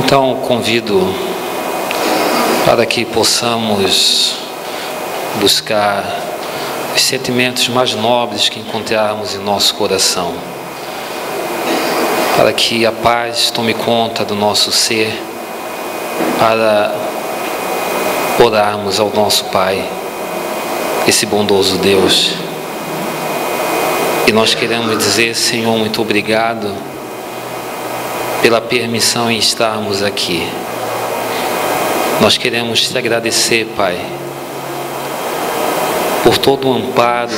Então, convido para que possamos buscar os sentimentos mais nobres que encontrarmos em nosso coração, para que a paz tome conta do nosso ser, para orarmos ao nosso Pai, esse bondoso Deus. E nós queremos dizer: Senhor, muito obrigado pela permissão em estarmos aqui. Nós queremos te agradecer, Pai, por todo o amparo,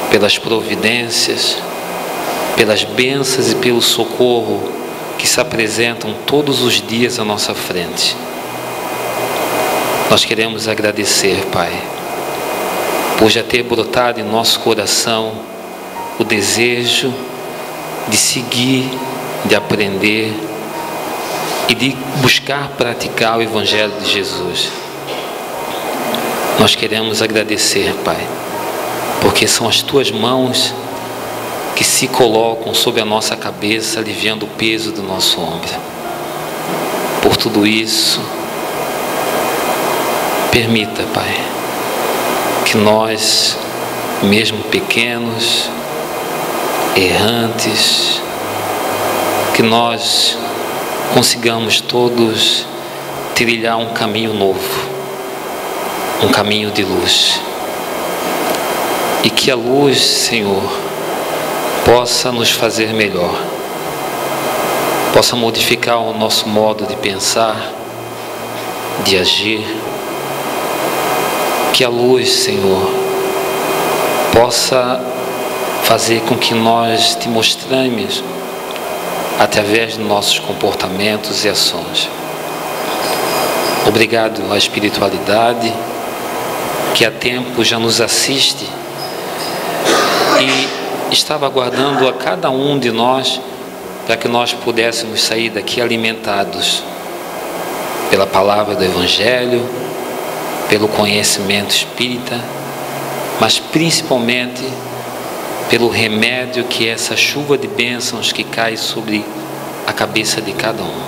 pelas providências, pelas bênçãos e pelo socorro que se apresentam todos os dias à nossa frente. Nós queremos agradecer, Pai, por já ter brotado em nosso coração o desejo de seguir, de aprender e de buscar praticar o Evangelho de Jesus. Nós queremos agradecer, Pai, porque são as Tuas mãos que se colocam sobre a nossa cabeça, aliviando o peso do nosso ombro. Por tudo isso, permita, Pai, que nós, mesmo pequenos, errantes, que nós consigamos todos trilhar um caminho novo, um caminho de luz, e que a luz, Senhor, possa nos fazer melhor, possa modificar o nosso modo de pensar, de agir. Que a luz, Senhor, possa fazer com que nós te mostremos através de nossos comportamentos e ações. Obrigado à espiritualidade que há tempo já nos assiste e estava aguardando a cada um de nós para que nós pudéssemos sair daqui alimentados pela palavra do Evangelho, pelo conhecimento espírita, mas principalmente pelo remédio que é essa chuva de bênçãos que cai sobre a cabeça de cada um.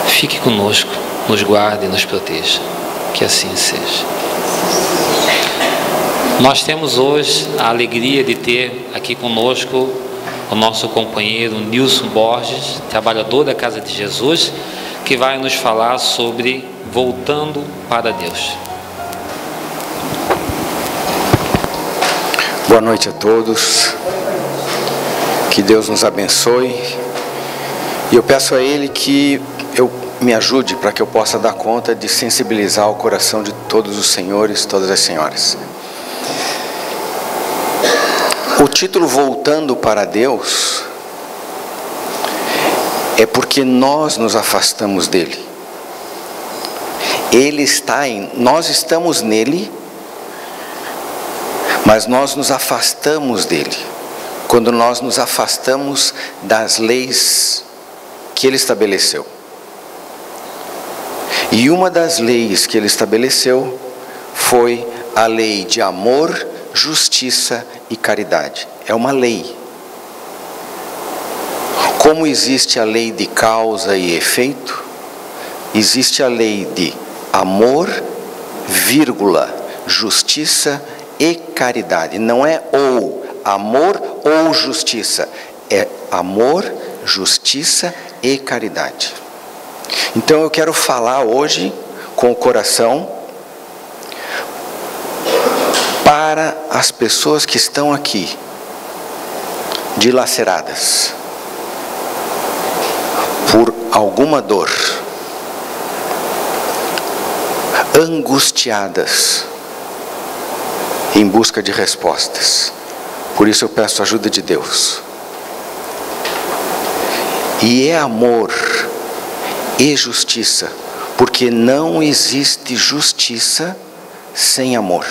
Fique conosco, nos guarde e nos proteja. Que assim seja. Nós temos hoje a alegria de ter aqui conosco o nosso companheiro Nilson Borges, trabalhador da Casa de Jesus, que vai nos falar sobre voltando para Deus. Boa noite a todos, que Deus nos abençoe, e eu peço a Ele que me ajude para que eu possa dar conta de sensibilizar o coração de todos os senhores, todas as senhoras. O título Voltando para Deus é porque nós nos afastamos dEle. Ele está nós estamos nele, mas nós nos afastamos dele, quando nós nos afastamos das leis que ele estabeleceu. E uma das leis que ele estabeleceu foi a lei de amor, justiça e caridade. É uma lei. Como existe a lei de causa e efeito, existe a lei de amor, vírgula, justiça e caridade. Não é ou amor ou justiça, é amor, justiça e caridade. Então eu quero falar hoje com o coração para as pessoas que estão aqui dilaceradas por alguma dor, angustiadas em busca de respostas. Por isso eu peço a ajuda de Deus. E é amor e justiça, porque não existe justiça sem amor.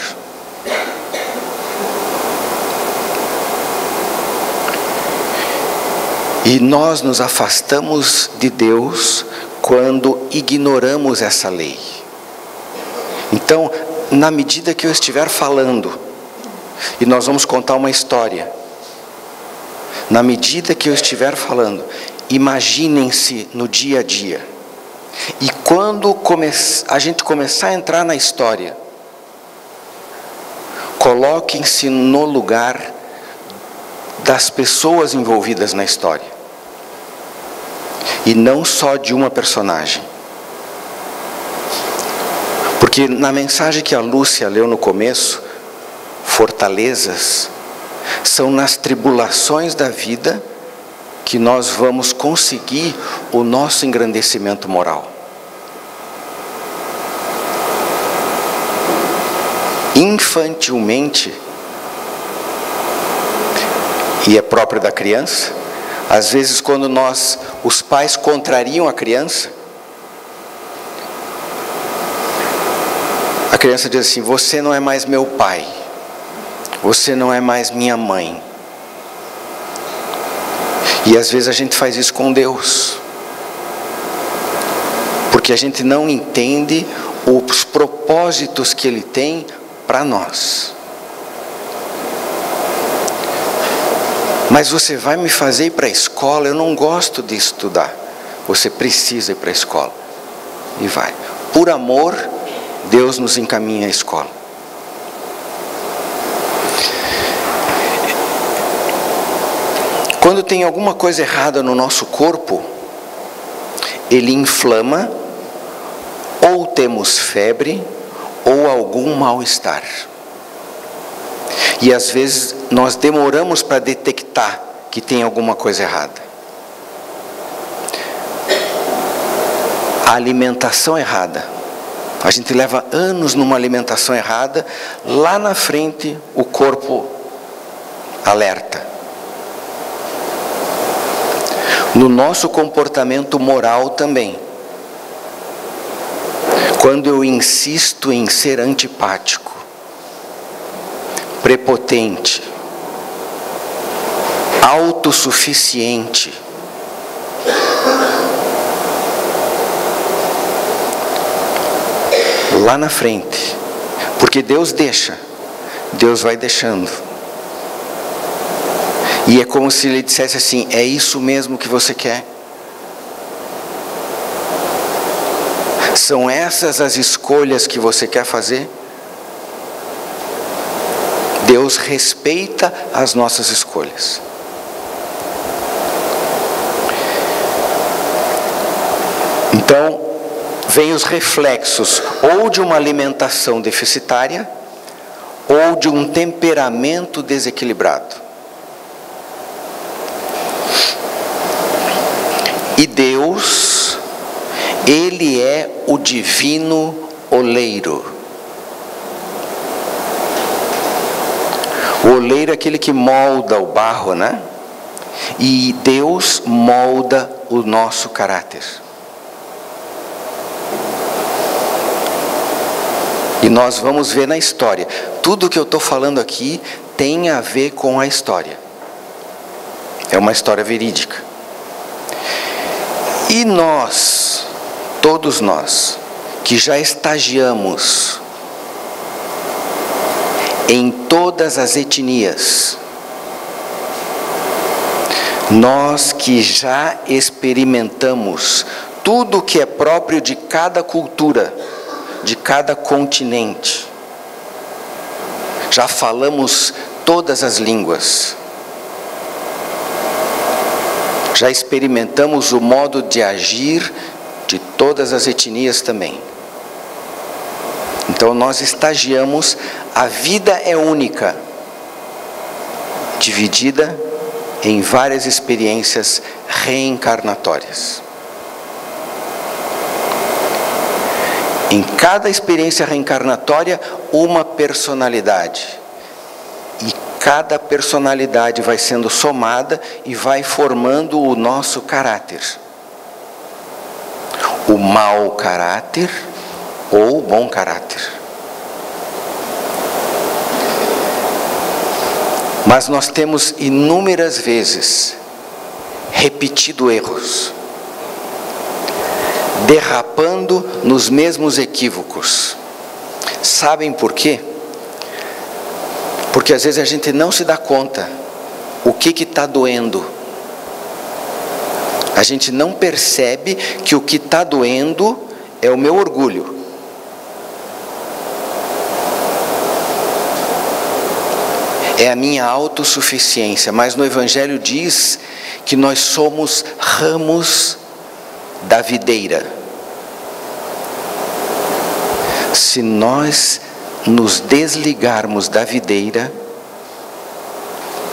E nós nos afastamos de Deus quando ignoramos essa lei. Então, na medida que eu estiver falando, e nós vamos contar uma história, na medida que eu estiver falando, imaginem-se no dia a dia. E quando a gente começar a entrar na história, coloquem-se no lugar das pessoas envolvidas na história. E não só de uma personagem. Porque na mensagem que a Lúcia leu no começo, fortalezas, são nas tribulações da vida que nós vamos conseguir o nosso engrandecimento moral. Infantilmente, e é próprio da criança, às vezes quando os pais contrariam a criança diz assim: você não é mais meu pai, você não é mais minha mãe. E às vezes a gente faz isso com Deus, porque a gente não entende os propósitos que Ele tem para nós. Mas você vai me fazer ir para a escola? Eu não gosto de estudar. Você precisa ir para a escola. E vai. Por amor, Deus nos encaminha à escola. Quando tem alguma coisa errada no nosso corpo, ele inflama, ou temos febre, ou algum mal-estar. E às vezes nós demoramos para detectar que tem alguma coisa errada. A alimentação errada. A gente leva anos numa alimentação errada, lá na frente o corpo alerta. No nosso comportamento moral também. Quando eu insisto em ser antipático, prepotente, autossuficiente, lá na frente, porque Deus deixa, Deus vai deixando, e é como se Ele dissesse assim: é isso mesmo que você quer? São essas as escolhas que você quer fazer? Deus respeita as nossas escolhas. Então, vem os reflexos ou de uma alimentação deficitária ou de um temperamento desequilibrado. E Deus, Ele é o divino oleiro. O oleiro é aquele que molda o barro, né? E Deus molda o nosso caráter. E nós vamos ver na história. Tudo que eu estou falando aqui tem a ver com a história. É uma história verídica. E nós, todos nós, que já estagiamos em todas as etnias, nós que já experimentamos tudo que é próprio de cada cultura, de cada continente, já falamos todas as línguas, já experimentamos o modo de agir de todas as etnias também. Então nós estagiamos, a vida é única, dividida em várias experiências reencarnatórias. Em cada experiência reencarnatória, uma personalidade. E cada personalidade vai sendo somada e vai formando o nosso caráter. O mau caráter ou o bom caráter. Mas nós temos inúmeras vezes repetido erros, derrapando nos mesmos equívocos. Sabem por quê? Porque às vezes a gente não se dá conta o que está doendo, A gente não percebe que o que está doendo é o meu orgulho. É a minha autossuficiência. Mas no Evangelho diz que nós somos ramos da videira. Se nós nos desligarmos da videira,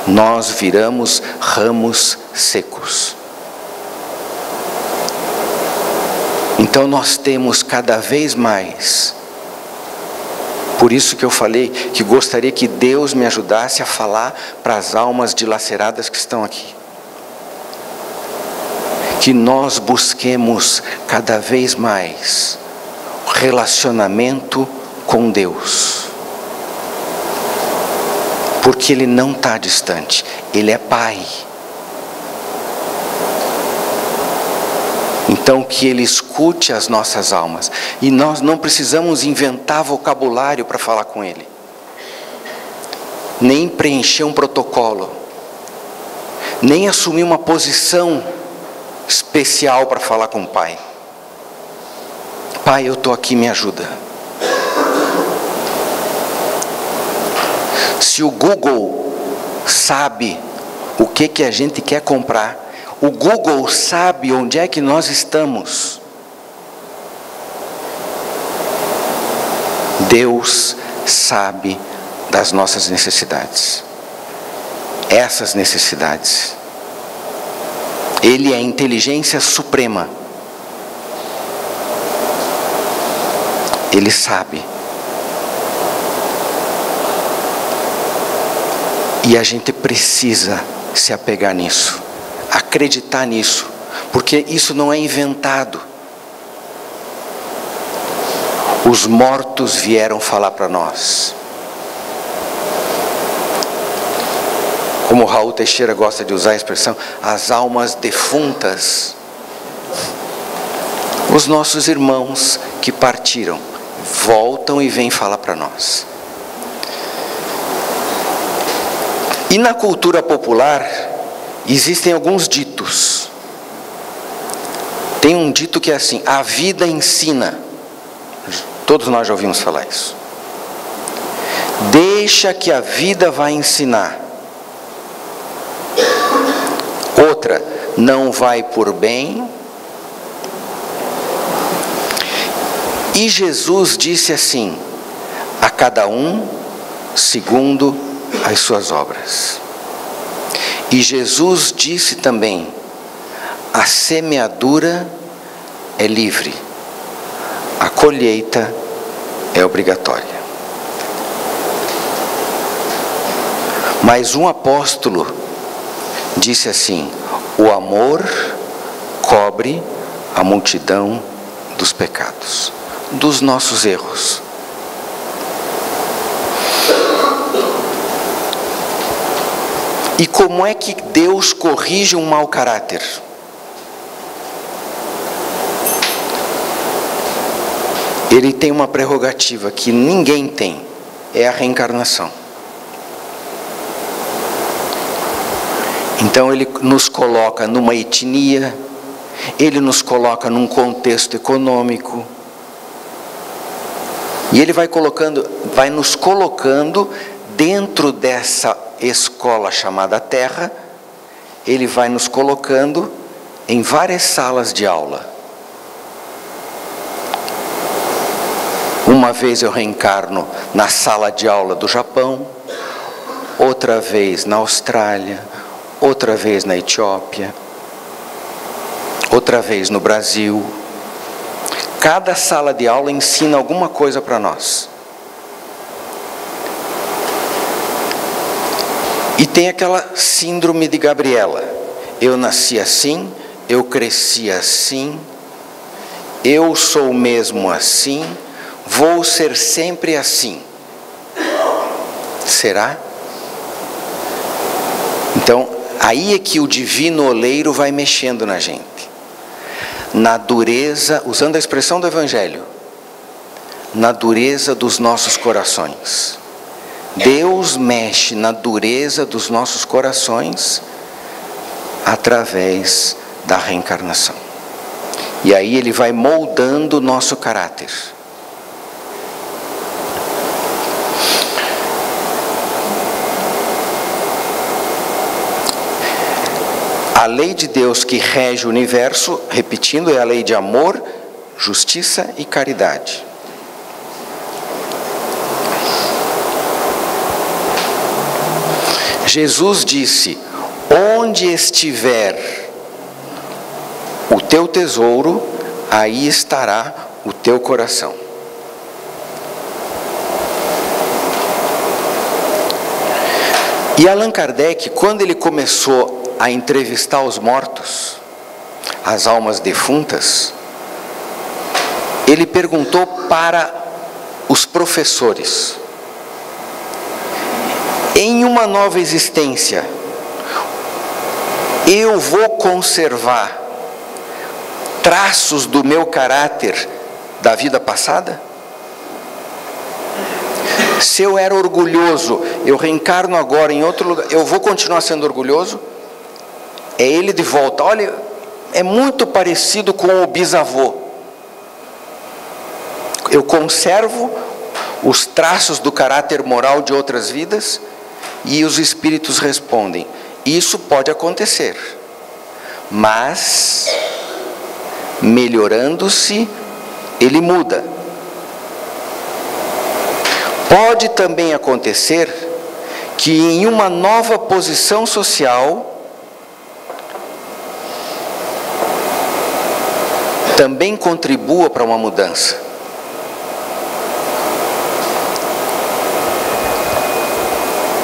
nós viramos ramos secos. Então nós temos cada vez mais. Por isso que eu falei que gostaria que Deus me ajudasse a falar para as almas dilaceradas que estão aqui. Que nós busquemos cada vez mais relacionamento com Deus. Porque Ele não está distante, Ele é Pai. Então que Ele escute as nossas almas. E nós não precisamos inventar vocabulário para falar com Ele. Nem preencher um protocolo. Nem assumir uma posição especial para falar com o Pai. Pai, eu estou aqui, me ajuda. Se o Google sabe o que a gente quer comprar, o Google sabe onde é que nós estamos. Deus sabe das nossas necessidades. Essas necessidades. Ele é a inteligência suprema. Ele sabe. E a gente precisa se apegar nisso, acreditar nisso, porque isso não é inventado. Os mortos vieram falar para nós. Como o Raul Teixeira gosta de usar a expressão, as almas defuntas. Os nossos irmãos que partiram, voltam e vêm falar para nós. E na cultura popular, existem alguns ditos. Tem um dito que é assim: a vida ensina. Todos nós já ouvimos falar isso. Deixa que a vida vai ensinar. Outra, não vai por bem. E Jesus disse assim: a cada um segundo as suas obras. E Jesus disse também: a semeadura é livre, a colheita é obrigatória. Mas um apóstolo disse assim: o amor cobre a multidão dos pecados, dos nossos erros. E como é que Deus corrige um mau caráter? Ele tem uma prerrogativa que ninguém tem, é a reencarnação. Então Ele nos coloca numa etnia, Ele nos coloca num contexto econômico, e Ele vai nos colocando dentro dessa escola chamada Terra. Ele vai nos colocando em várias salas de aula. Uma vez eu reencarno na sala de aula do Japão, outra vez na Austrália, outra vez na Etiópia, outra vez no Brasil. Cada sala de aula ensina alguma coisa para nós. E tem aquela síndrome de Gabriela. Eu nasci assim, eu cresci assim, eu sou mesmo assim, vou ser sempre assim. Será? Então, aí é que o divino oleiro vai mexendo na gente. Na dureza, usando a expressão do Evangelho, na dureza dos nossos corações. Deus mexe na dureza dos nossos corações através da reencarnação. E aí ele vai moldando o nosso caráter. A lei de Deus que rege o universo, repetindo, é a lei de amor, justiça e caridade. Jesus disse: onde estiver o teu tesouro, aí estará o teu coração. E Allan Kardec, quando ele começou a entrevistar os mortos, as almas defuntas, ele perguntou para os professores: em uma nova existência, eu vou conservar traços do meu caráter da vida passada? Se eu era orgulhoso, eu reencarno agora em outro lugar, eu vou continuar sendo orgulhoso? É ele de volta. Olha, é muito parecido com o bisavô. Eu conservo os traços do caráter moral de outras vidas? E os espíritos respondem: isso pode acontecer, mas melhorando-se, ele muda. Pode também acontecer que em uma nova posição social também contribua para uma mudança.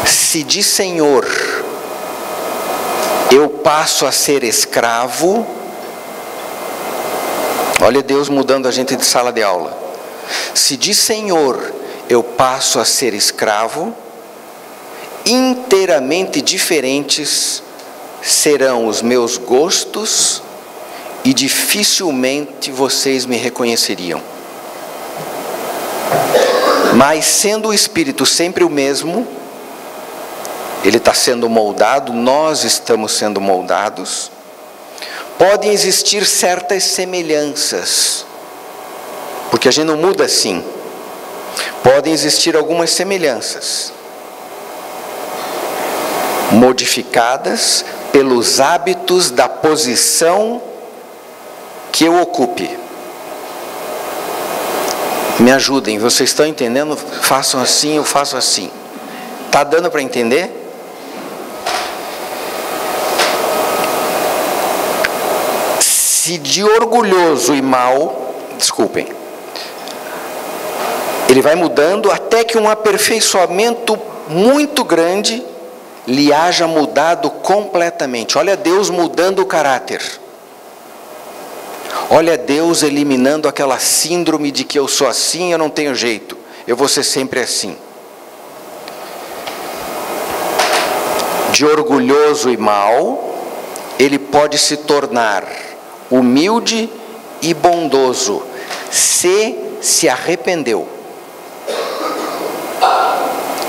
Se de senhor eu passo a ser escravo, olha Deus mudando a gente de sala de aula. Se de senhor eu passo a ser escravo, inteiramente diferentes serão os meus gostos e dificilmente vocês me reconheceriam. Mas sendo o espírito sempre o mesmo, ele está sendo moldado, nós estamos sendo moldados, podem existir certas semelhanças, porque a gente não muda assim. Podem existir algumas semelhanças, modificadas pelos hábitos da posição que eu ocupe. Me ajudem, vocês estão entendendo? Façam assim, eu faço assim. Está dando para entender? Se de orgulhoso e mau, desculpem, ele vai mudando até que um aperfeiçoamento muito grande lhe haja mudado completamente. Olha Deus mudando o caráter. Olha Deus eliminando aquela síndrome de que eu sou assim, eu não tenho jeito, eu vou ser sempre assim. De orgulhoso e mau, ele pode se tornar humilde e bondoso, se arrependeu.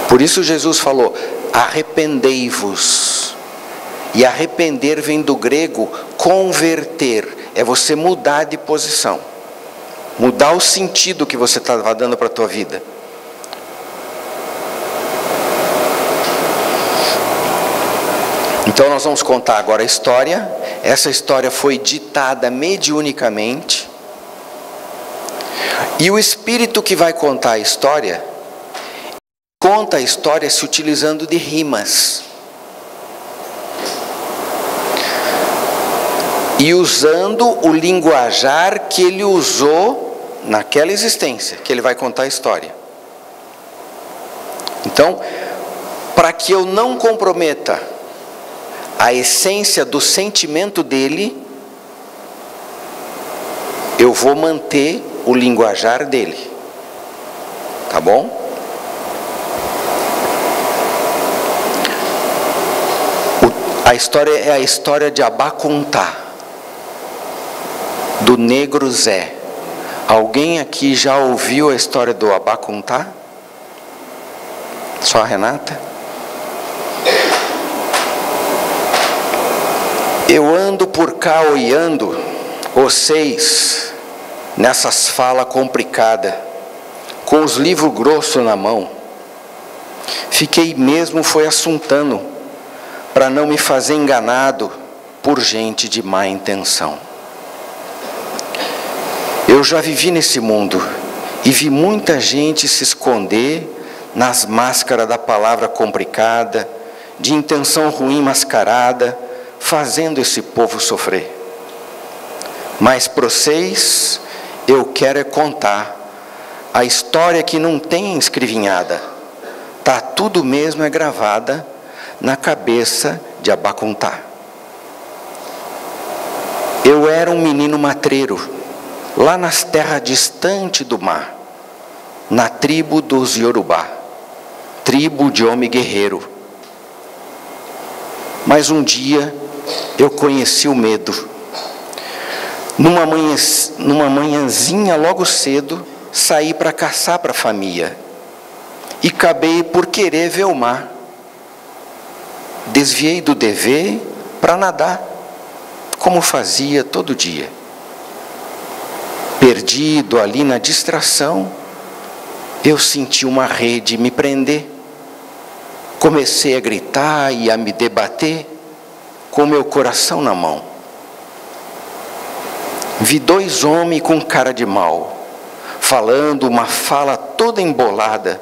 Por isso Jesus falou: arrependei-vos. E arrepender vem do grego converter, é você mudar de posição, mudar o sentido que você estava dando para a tua vida. Então nós vamos contar agora a história. Essa história foi ditada mediunicamente, e o espírito que vai contar a história conta a história se utilizando de rimas e usando o linguajar que ele usou naquela existência que ele vai contar a história. Então, para que eu não comprometa a essência do sentimento dele, eu vou manter o linguajar dele, tá bom? A história é a história de Abacuntá, do negro Zé. Alguém aqui já ouviu a história do Abacuntá? Só a Renata? Eu ando por cá olhando vocês nessas falas complicadas, com os livros grossos na mão. Fiquei mesmo foi assuntando, para não me fazer enganado por gente de má intenção. Eu já vivi nesse mundo e vi muita gente se esconder nas máscaras da palavra complicada, de intenção ruim mascarada, fazendo esse povo sofrer. Mas para vocês, eu quero é contar a história que não tem escrevinhada, tá tudo mesmo é gravada na cabeça de Abacuntá. Eu era um menino matreiro, lá nas terras distantes do mar, na tribo dos Yorubá, tribo de homem guerreiro. Mas um dia eu conheci o medo. Numa manhãzinha logo cedo, saí para caçar para a família e acabei por querer ver o mar. Desviei do dever para nadar, como fazia todo dia. Perdido ali na distração, eu senti uma rede me prender. Comecei a gritar e a me debater, com meu coração na mão. Vi dois homens com cara de mal, falando uma fala toda embolada,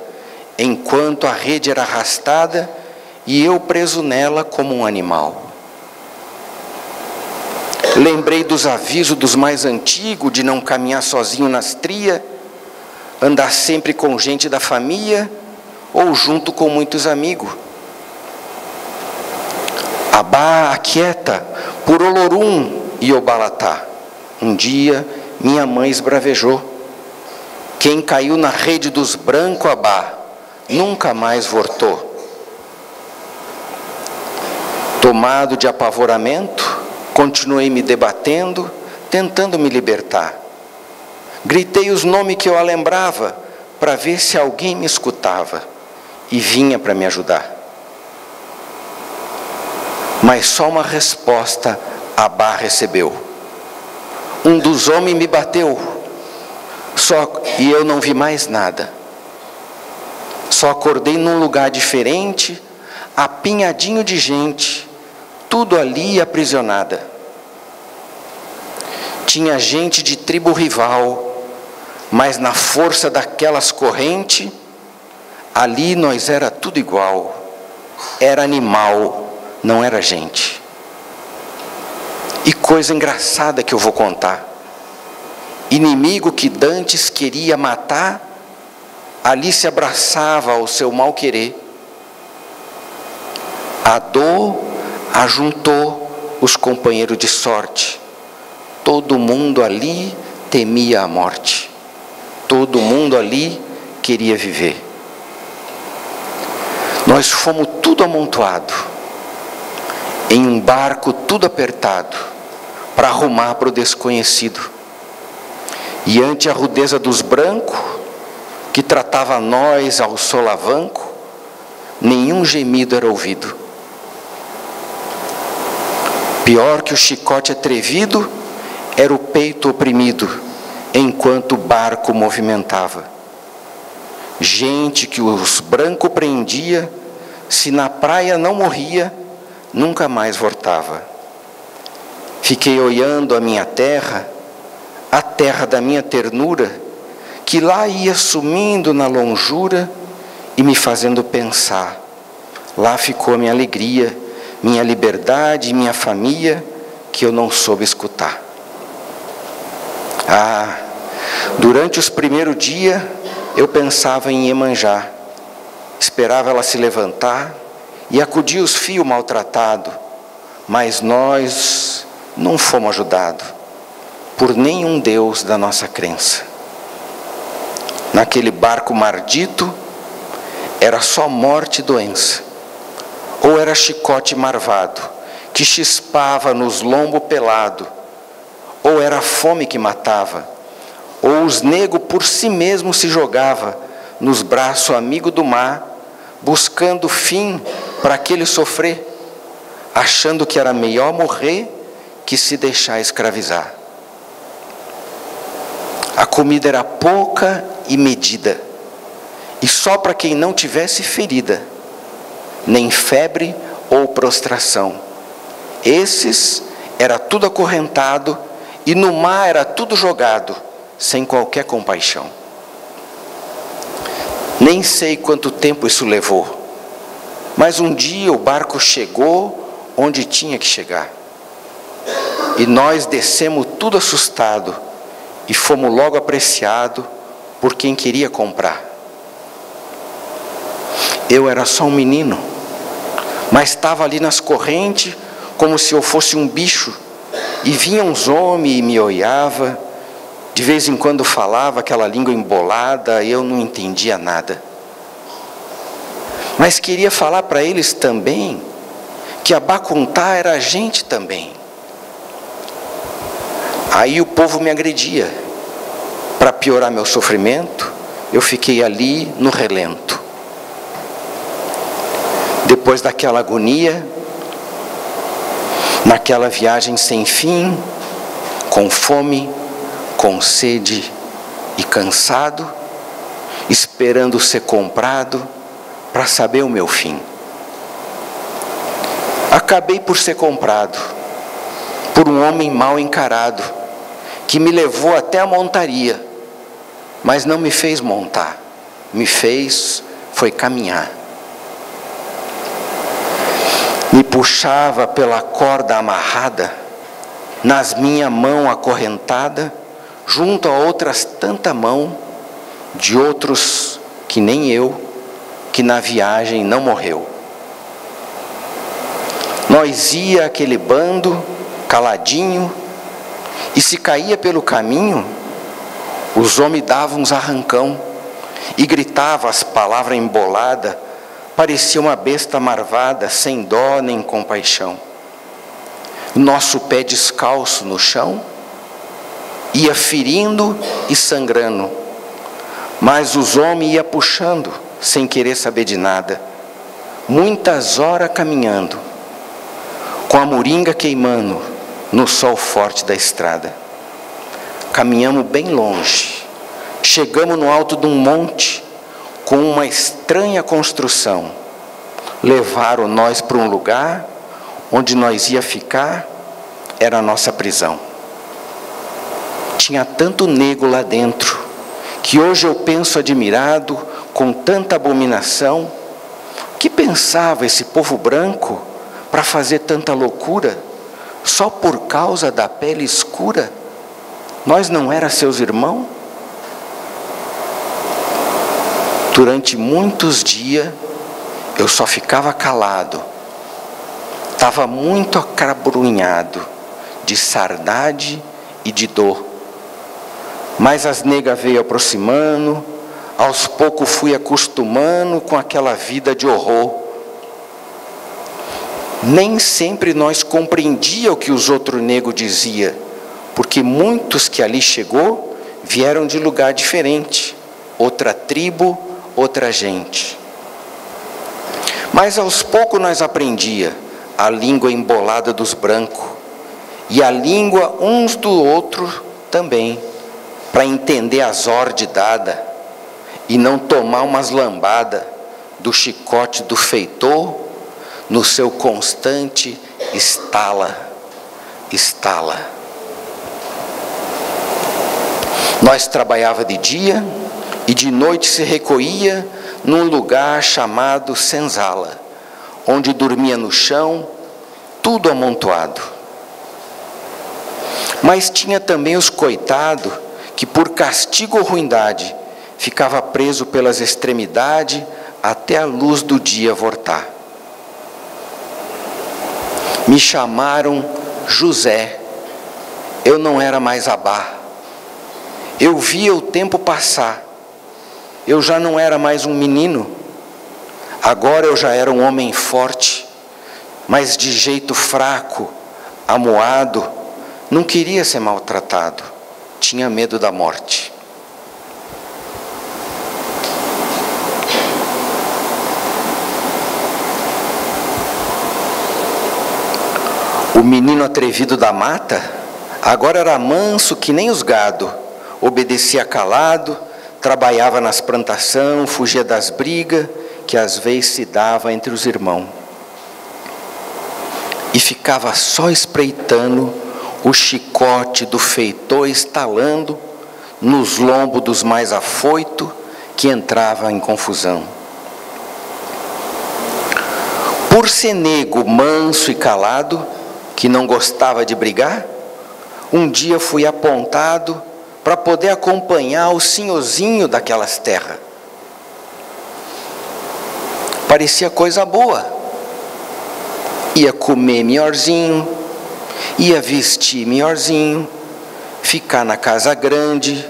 enquanto a rede era arrastada e eu preso nela como um animal. Lembrei dos avisos dos mais antigos de não caminhar sozinho nas trias, andar sempre com gente da família ou junto com muitos amigos. Abá, aquieta, por Olorum e Obalatá. Um dia minha mãe esbravejou. Quem caiu na rede dos brancos, Abá, nunca mais voltou. Tomado de apavoramento, continuei me debatendo, tentando me libertar. Gritei os nomes que eu a lembrava, para ver se alguém me escutava, e vinha para me ajudar. Mas só uma resposta Abá recebeu. Um dos homens me bateu, e eu não vi mais nada. Só acordei num lugar diferente, apinhadinho de gente, tudo ali aprisionada. Tinha gente de tribo rival, mas na força daquelas correntes, ali nós era tudo igual. Era animal, não era gente. E coisa engraçada que eu vou contar. Inimigo que dantes queria matar, ali se abraçava ao seu mal querer. A dor ajuntou os companheiros de sorte. Todo mundo ali temia a morte. Todo mundo ali queria viver. Nós fomos tudo amontoado, em um barco tudo apertado, para arrumar para o desconhecido. E ante a rudeza dos brancos, que tratava nós ao solavanco, nenhum gemido era ouvido. Pior que o chicote atrevido, era o peito oprimido, enquanto o barco movimentava. Gente que os brancos prendia, se na praia não morria, nunca mais voltava. Fiquei olhando a minha terra, a terra da minha ternura, que lá ia sumindo na longura e me fazendo pensar. Lá ficou a minha alegria, minha liberdade e minha família, que eu não soube escutar. Durante os primeiros dias, eu pensava em Iemanjá, esperava ela se levantar e acudir os fios maltratados, mas nós não fomos ajudados por nenhum Deus da nossa crença. Naquele barco maldito, era só morte e doença, ou era chicote marvado, que chispava nos lombos pelado, ou era fome que matava, ou os negros por si mesmo se jogava nos braços amigo do mar, buscando fim para aquele sofrer, achando que era melhor morrer que se deixar escravizar. A comida era pouca e medida, e só para quem não tivesse ferida, nem febre ou prostração. Esses era tudo acorrentado, e no mar era tudo jogado, sem qualquer compaixão. Nem sei quanto tempo isso levou, mas um dia o barco chegou onde tinha que chegar. E nós descemos tudo assustado, e fomos logo apreciados por quem queria comprar. Eu era só um menino, mas estava ali nas correntes, como se eu fosse um bicho, e vinham uns homens e me olhava, de vez em quando falava aquela língua embolada, e eu não entendia nada. Mas queria falar para eles também, que Abacuntá era a gente também. Aí o povo me agredia. Para piorar meu sofrimento, eu fiquei ali no relento. Depois daquela agonia, naquela viagem sem fim, com fome, com sede e cansado, esperando ser comprado para saber o meu fim. Acabei por ser comprado por um homem mal encarado, que me levou até a montaria, mas não me fez montar, foi caminhar. Me puxava pela corda amarrada, nas minha mão acorrentada, junto a outras tanta mão, de outros que nem eu, que na viagem não morreu. Nós ia aquele bando, caladinho, e se caía pelo caminho, os homens davam uns arrancão, e gritavam as palavras emboladas, parecia uma besta marvada, sem dó nem compaixão. Nosso pé descalço no chão, ia ferindo e sangrando, mas os homens iam puxando, sem querer saber de nada, muitas horas caminhando, com a moringa queimando, no sol forte da estrada. Caminhamos bem longe, chegamos no alto de um monte, com uma estranha construção. Levaram nós para um lugar, onde nós ia ficar, era a nossa prisão. Tinha tanto nego lá dentro, que hoje eu penso admirado, com tanta abominação, que pensava esse povo branco para fazer tanta loucura, só por causa da pele escura? Nós não era seus irmãos? Durante muitos dias, eu só ficava calado. Estava muito acabrunhado, de saudade e de dor. Mas as negas veio aproximando, aos poucos fui acostumando com aquela vida de horror. Nem sempre nós compreendíamos o que os outros negros diziam, porque muitos que ali chegou, vieram de lugar diferente, outra tribo, outra gente. Mas aos poucos nós aprendia a língua embolada dos brancos, e a língua uns do outro também, para entender as ordens dadas, e não tomar umas lambadas do chicote do feitor, no seu constante estala, estala. Nós trabalhava de dia, e de noite se recolhia num lugar chamado senzala, onde dormia no chão, tudo amontoado. Mas tinha também os coitados, que por castigo ou ruindade, ficava preso pelas extremidades, até a luz do dia voltar. Me chamaram José, eu não era mais Abá. Eu via o tempo passar, eu já não era mais um menino, agora eu já era um homem forte, mas de jeito fraco, amuado, não queria ser maltratado, tinha medo da morte. O menino atrevido da mata agora era manso que nem os gado, obedecia calado, trabalhava nas plantações, fugia das brigas que às vezes se dava entre os irmãos. E ficava só espreitando o chicote do feitor estalando nos lombos dos mais afoitos que entrava em confusão. Por ser nego, manso e calado, que não gostava de brigar, um dia fui apontado para poder acompanhar o senhorzinho daquelas terras. Parecia coisa boa. Ia comer melhorzinho, ia vestir melhorzinho, ficar na casa grande,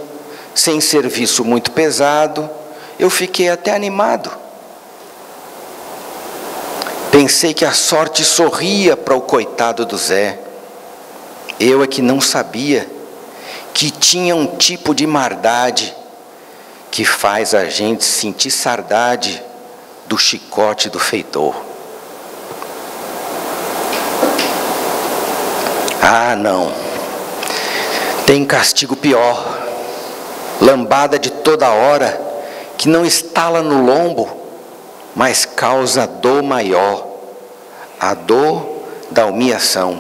sem serviço muito pesado. Eu fiquei até animado. Pensei que a sorte sorria para o coitado do Zé. Eu é que não sabia que tinha um tipo de maldade que faz a gente sentir saudade do chicote do feitor. Ah, não. Tem castigo pior. Lambada de toda hora, que não estala no lombo, mas causa dor maior. A dor da humilhação,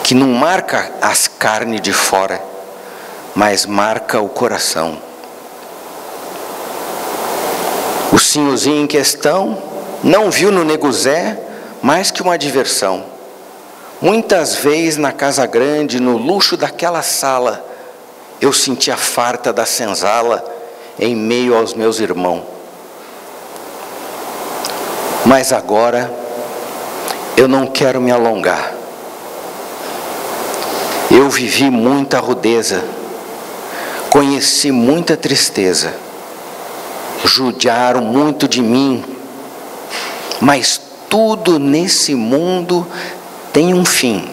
que não marca as carnes de fora, mas marca o coração. O senhorzinho em questão não viu no nego Zé mais que uma diversão. Muitas vezes na casa grande, no luxo daquela sala, eu sentia farta da senzala em meio aos meus irmãos. Mas agora eu não quero me alongar. Eu vivi muita rudeza, conheci muita tristeza, judiaram muito de mim, mas tudo nesse mundo tem um fim.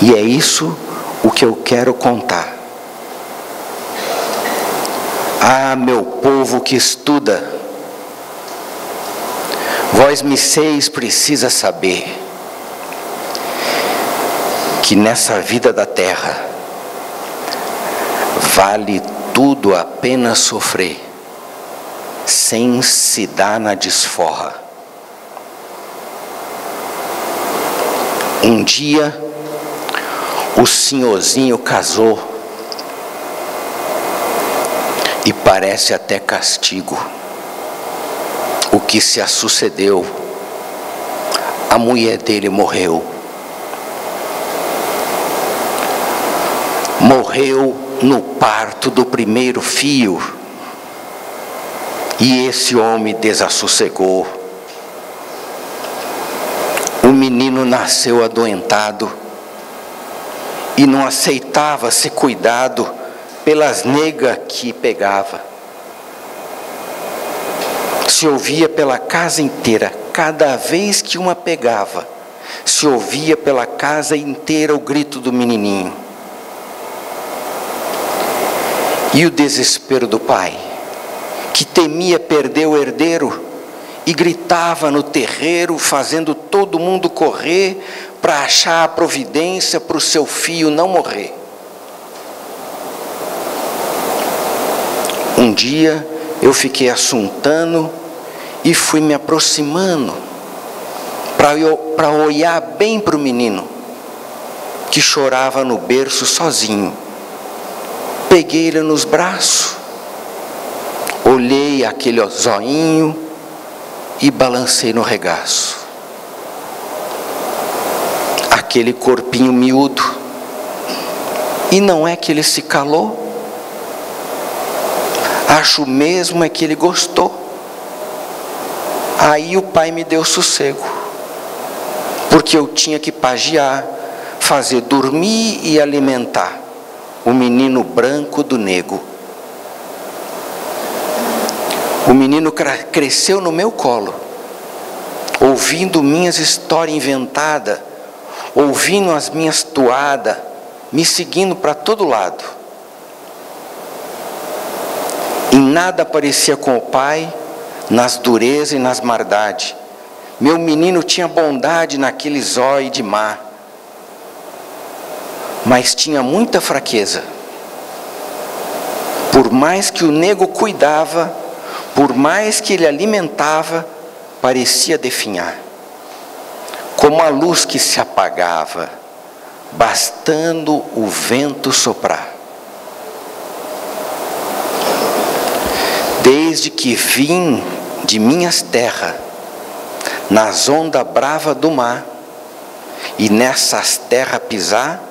E é isso o que eu quero contar. Ah, meu povo que estuda, vós me seis precisa saber que nessa vida da terra vale tudo a pena sofrer, sem se dar na desforra. Um dia o senhorzinho casou e parece até castigo o que se sucedeu. A mulher dele morreu. Morreu no parto do primeiro filho. E esse homem desassossegou. O menino nasceu adoentado e não aceitava ser cuidado pelas negas que pegava. Se ouvia pela casa inteira, cada vez que uma pegava, se ouvia pela casa inteira o grito do menininho. E o desespero do pai, que temia perder o herdeiro e gritava no terreiro, fazendo todo mundo correr para achar a providência para o seu filho não morrer. Um dia eu fiquei assuntando e fui me aproximando para olhar bem para o menino que chorava no berço sozinho. Peguei ele nos braços, olhei aquele zoinho e balancei no regaço. Aquele corpinho miúdo. E não é que ele se calou? Acho mesmo é que ele gostou. Aí o pai me deu sossego, porque eu tinha que pagiar, fazer dormir e alimentar o menino branco do nego. O menino cresceu no meu colo, ouvindo minhas histórias inventadas, ouvindo as minhas toadas, me seguindo para todo lado. Em nada parecia com o pai, nas durezas e nas maldades, Meu menino tinha bondade naquele zóio de mar, mas tinha muita fraqueza. Por mais que o nego cuidava, por mais que ele alimentava, parecia definhar. Como a luz que se apagava, bastando o vento soprar. Desde que vim de minhas terras, nas ondas bravas do mar, e nessas terras pisar,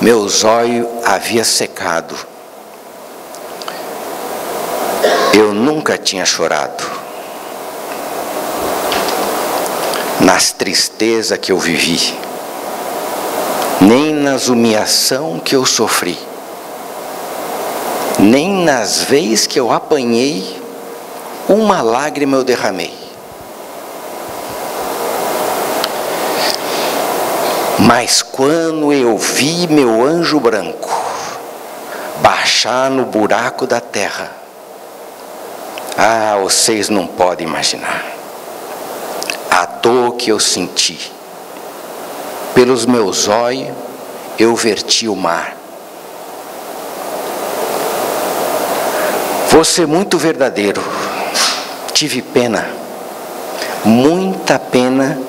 meu zóio havia secado. Eu nunca tinha chorado. Nas tristezas que eu vivi, nem nas humilhações que eu sofri, nem nas vezes que eu apanhei, uma lágrima eu derramei. Mas quando eu vi meu anjo branco baixar no buraco da terra, vocês não podem imaginar a dor que eu senti. Pelos meus olhos eu verti o mar. Vou ser muito verdadeiro. Tive pena, muita pena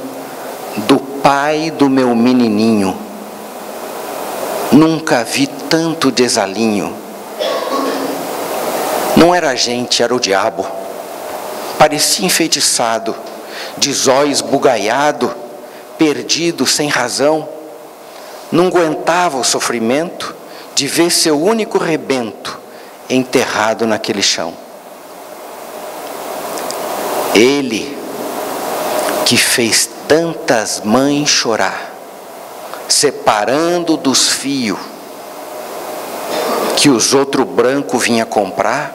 do pai do meu menininho. Nunca vi tanto desalinho. Não era gente, era o diabo. Parecia enfeitiçado, de zóio esbugalhado, perdido, sem razão. Não aguentava o sofrimento de ver seu único rebento enterrado naquele chão. Ele que fez tantas mães chorar, separando dos fios que os outros brancos vinham comprar,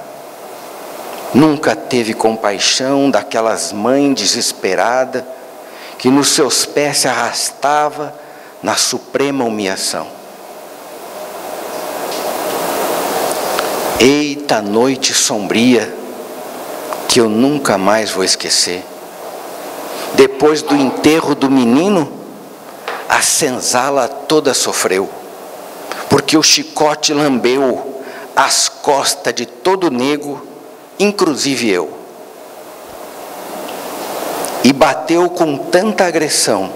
nunca teve compaixão daquelas mães desesperadas que nos seus pés se arrastava na suprema humilhação. Eita noite sombria que eu nunca mais vou esquecer. Depois do enterro do menino, a senzala toda sofreu, porque o chicote lambeu as costas de todo nego, inclusive eu. E bateu com tanta agressão,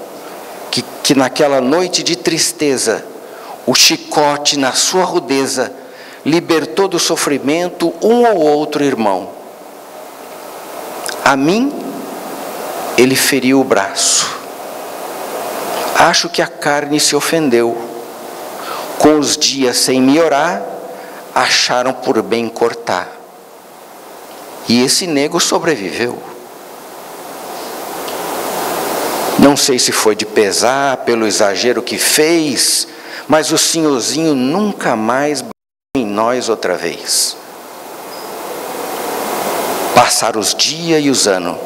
que naquela noite de tristeza, o chicote na sua rudeza, libertou do sofrimento um ou outro irmão. A mim, ele feriu o braço. Acho que a carne se ofendeu. Com os dias sem me orar, acharam por bem cortar. E esse nego sobreviveu. Não sei se foi de pesar pelo exagero que fez, mas o senhorzinho nunca mais bateu em nós outra vez. Passaram os dias e os anos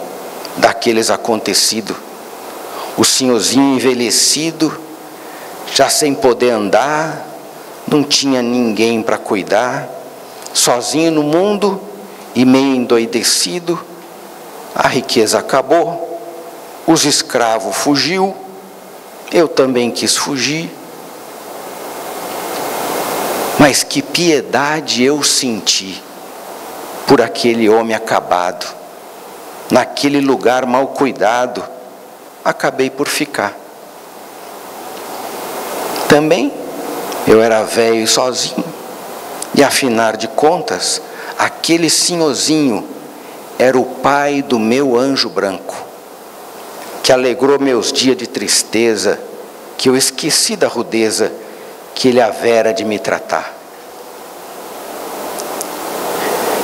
daqueles acontecidos. O senhorzinho envelhecido, já sem poder andar, não tinha ninguém para cuidar, sozinho no mundo e meio endoidecido. A riqueza acabou, os escravos fugiu, eu também quis fugir. Mas que piedade eu senti por aquele homem acabado, naquele lugar mal cuidado, acabei por ficar. Também eu era velho e sozinho, e afinal de contas, aquele senhorzinho era o pai do meu anjo branco, que alegrou meus dias de tristeza, que eu esqueci da rudeza que ele havera de me tratar.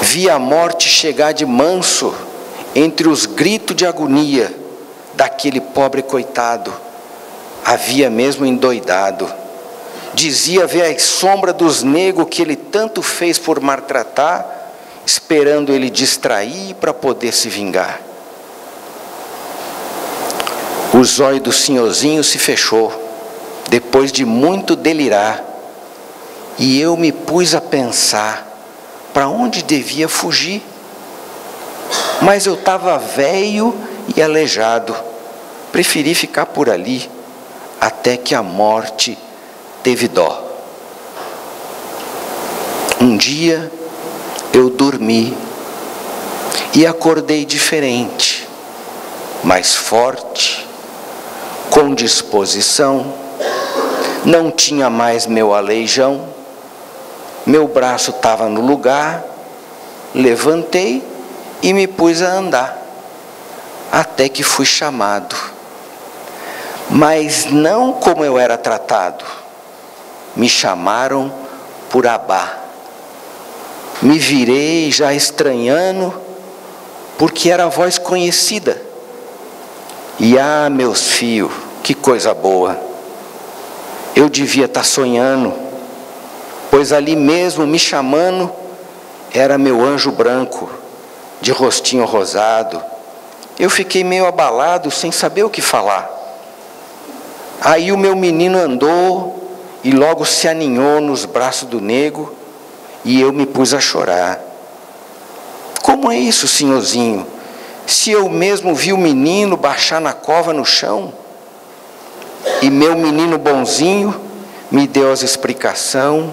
Vi a morte chegar de manso entre os gritos de agonia daquele pobre coitado. Havia mesmo endoidado. Dizia ver as sombras dos negros que ele tanto fez por maltratar, esperando ele distrair para poder se vingar. O zóio do senhorzinho se fechou, depois de muito delirar, e eu me pus a pensar para onde devia fugir. Mas eu estava velho e aleijado. Preferi ficar por ali até que a morte teve dó. Um dia eu dormi e acordei diferente, mais forte, com disposição. Não tinha mais meu aleijão, meu braço estava no lugar. Levantei e me pus a andar, até que fui chamado. Mas não como eu era tratado. Me chamaram por Abá. Me virei já estranhando, porque era a voz conhecida. E meus filhos, que coisa boa. Eu devia estar sonhando, pois ali mesmo me chamando era meu anjo branco, de rostinho rosado. Eu fiquei meio abalado, sem saber o que falar. Aí o meu menino andou e logo se aninhou nos braços do nego, e eu me pus a chorar. Como é isso, senhorzinho? Se eu mesmo vi o menino baixar na cova no chão? E meu menino bonzinho me deu as explicações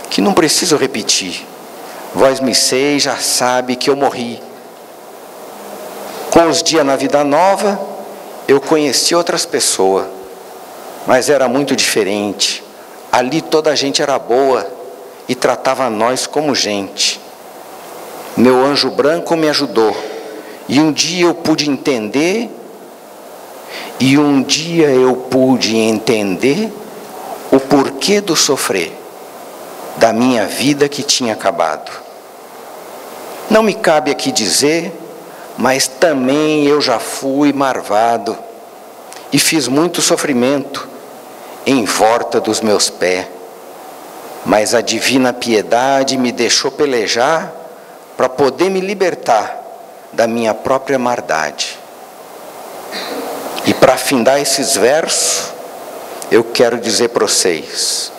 que não preciso repetir. Vós me sei, já sabe que eu morri. Com os dias na vida nova, eu conheci outras pessoas, mas era muito diferente. Ali toda a gente era boa e tratava nós como gente. Meu anjo branco me ajudou, e um dia eu pude entender, o porquê do sofrer da minha vida que tinha acabado. Não me cabe aqui dizer, mas também eu já fui marvado e fiz muito sofrimento em volta dos meus pés. Mas a divina piedade me deixou pelejar para poder me libertar da minha própria maldade. E para findar esses versos, eu quero dizer para vocês: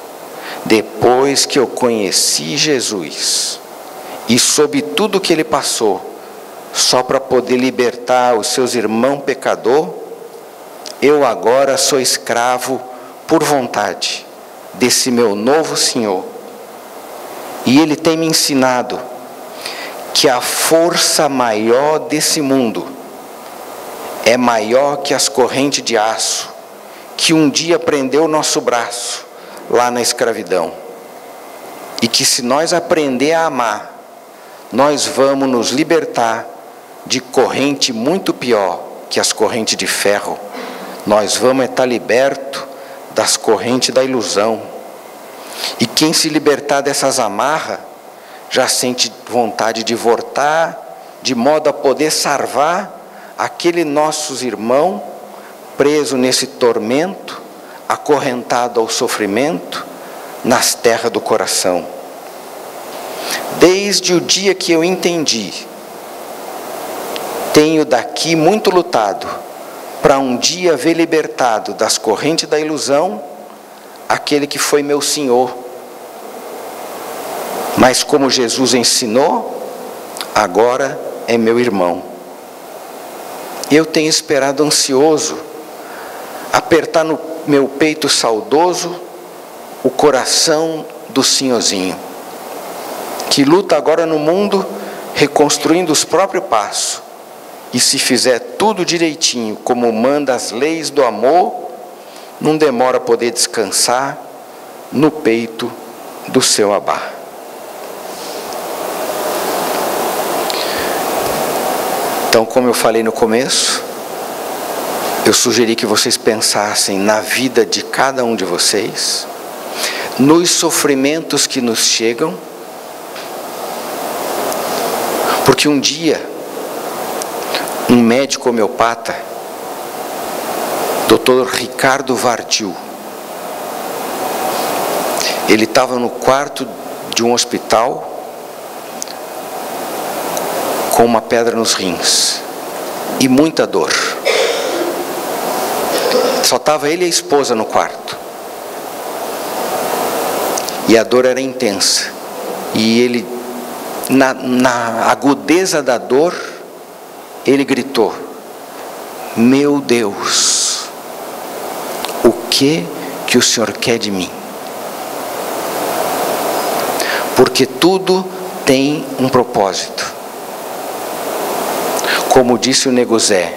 depois que eu conheci Jesus e soube tudo o que ele passou, só para poder libertar os seus irmãos pecadores, eu agora sou escravo por vontade desse meu novo Senhor. E ele tem me ensinado que a força maior desse mundo é maior que as correntes de aço que um dia prendeu o nosso braço lá na escravidão. E que se nós aprender a amar, nós vamos nos libertar de corrente muito pior que as correntes de ferro. Nós vamos estar libertos das correntes da ilusão. E quem se libertar dessas amarras, já sente vontade de voltar, de modo a poder salvar aquele nossos irmão preso nesse tormento, acorrentado ao sofrimento, nas terras do coração. Desde o dia que eu entendi, tenho daqui muito lutado para um dia ver libertado das correntes da ilusão aquele que foi meu Senhor. Mas como Jesus ensinou, agora é meu irmão. Eu tenho esperado ansioso, apertar no meu peito saudoso o coração do Senhorzinho, que luta agora no mundo, reconstruindo os próprios passos, e se fizer tudo direitinho, como manda as leis do amor, não demora a poder descansar no peito do seu Abá. Então, como eu falei no começo, eu sugeri que vocês pensassem na vida de cada um de vocês, nos sofrimentos que nos chegam, porque um dia, um médico homeopata, Dr. Ricardo Vardil, ele estava no quarto de um hospital com uma pedra nos rins e muita dor. Só estava ele e a esposa no quarto. E a dor era intensa. E ele, na agudeza da dor, ele gritou: meu Deus, o que o Senhor quer de mim? Porque tudo tem um propósito. Como disse o Nego Zé,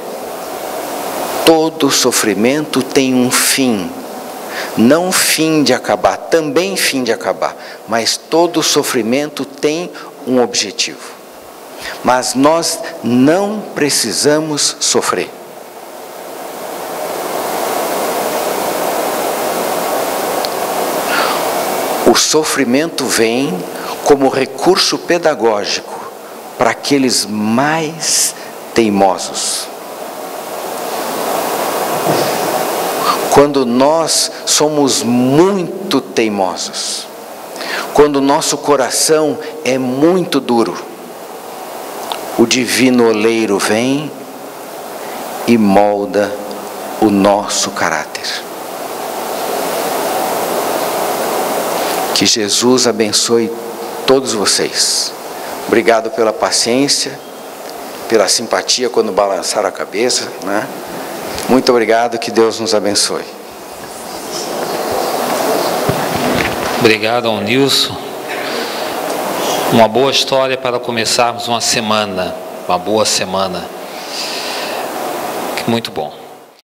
todo sofrimento tem um fim. Não fim de acabar, também fim de acabar, mas todo sofrimento tem um objetivo. Mas nós não precisamos sofrer. O sofrimento vem como recurso pedagógico para aqueles mais teimosos. Quando nós somos muito teimosos, quando o nosso coração é muito duro, o divino oleiro vem e molda o nosso caráter. Que Jesus abençoe todos vocês. Obrigado pela paciência, pela simpatia quando balançaram a cabeça, né? Muito obrigado, que Deus nos abençoe. Obrigado ao Nilson. Uma boa história para começarmos uma semana, uma boa semana.